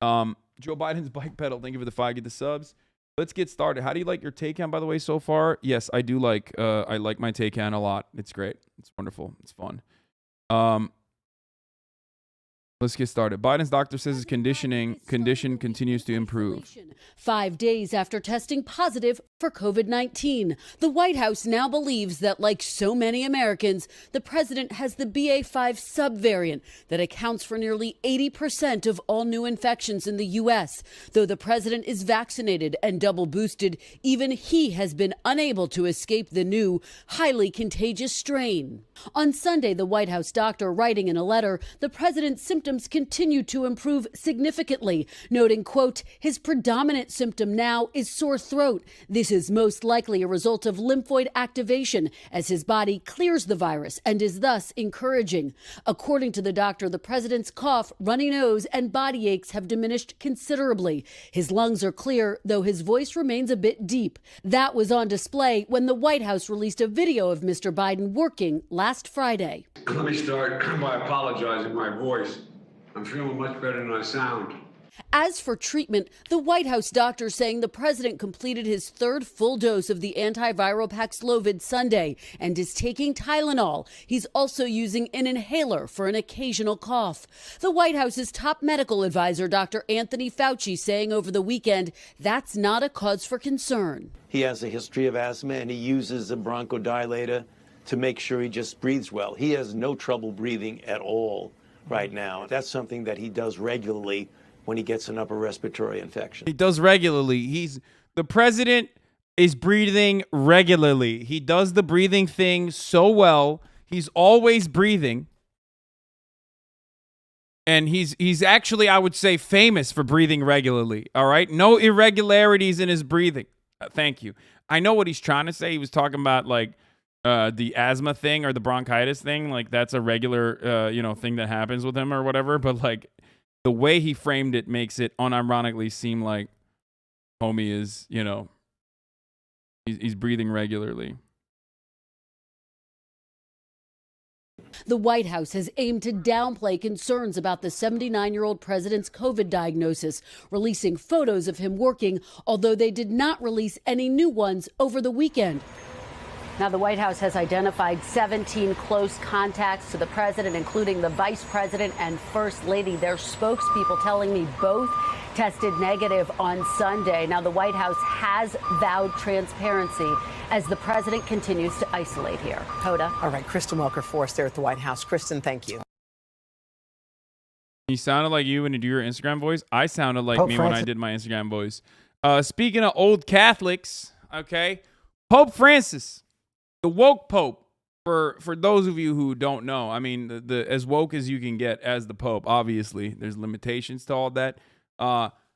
Joe Biden's bike pedal. Thank you for the 5. Get the subs. Let's get started. How do you like your Taycan, by the way, so far? Yes, I do like. I like my Taycan a lot. It's great. It's wonderful. It's fun. Let's get started. Biden's doctor says his condition continues to improve. 5 days after testing positive for COVID-19, the White House now believes that, like so many Americans, the president has the BA.5 subvariant that accounts for nearly 80% of all new infections in the U.S. Though the president is vaccinated and double boosted, even he has been unable to escape the new, highly contagious strain. On Sunday, the White House doctor, writing in a letter, the president's symptoms continue to improve significantly, noting, quote, his predominant symptom now is sore throat. This is most likely a result of lymphoid activation as his body clears the virus and is thus encouraging. According to the doctor, the president's cough, runny nose, and body aches have diminished considerably. His lungs are clear, though his voice remains a bit deep. That was on display when the White House released a video of Mr. Biden working last Friday. Let me start by apologizing for my voice. I'm feeling much better than I sound. As for treatment, the White House doctor saying the president completed his 3rd full dose of the antiviral Paxlovid Sunday and is taking Tylenol. He's also using an inhaler for an occasional cough. The White House's top medical advisor, Dr. Anthony Fauci, saying over the weekend that's not a cause for concern. He has a history of asthma and he uses a bronchodilator to make sure he just breathes well. He has no trouble breathing at all right now. That's something that he does regularly when he gets an upper respiratory infection. He does regularly. The president is breathing regularly. He does the breathing thing so well. He's always breathing. And he's actually, I would say, famous for breathing regularly. All right? No irregularities in his breathing. Thank you. I know what he's trying to say. He was talking about like the asthma thing or the bronchitis thing. Like that's a regular thing that happens with him or whatever. But like the way he framed it makes it unironically seem like homie is, he's breathing regularly. The White House has aimed to downplay concerns about the 79-year-old president's COVID diagnosis, releasing photos of him working, although they did not release any new ones over the weekend. Now, the White House has identified 17 close contacts to the president, including the vice president and first lady. Their spokespeople telling me both tested negative on Sunday. Now, the White House has vowed transparency as the president continues to isolate here. Hoda. All right, Kristen Welker for us there at the White House. Kristen, thank you. You sounded like you when you do your Instagram voice. I sounded like Pope me Francis. when I did my Instagram voice. Speaking of old Catholics, okay, Pope Francis. The woke pope, for those of you who don't know, I mean, the as woke as you can get as the pope. Obviously, there's limitations to all that.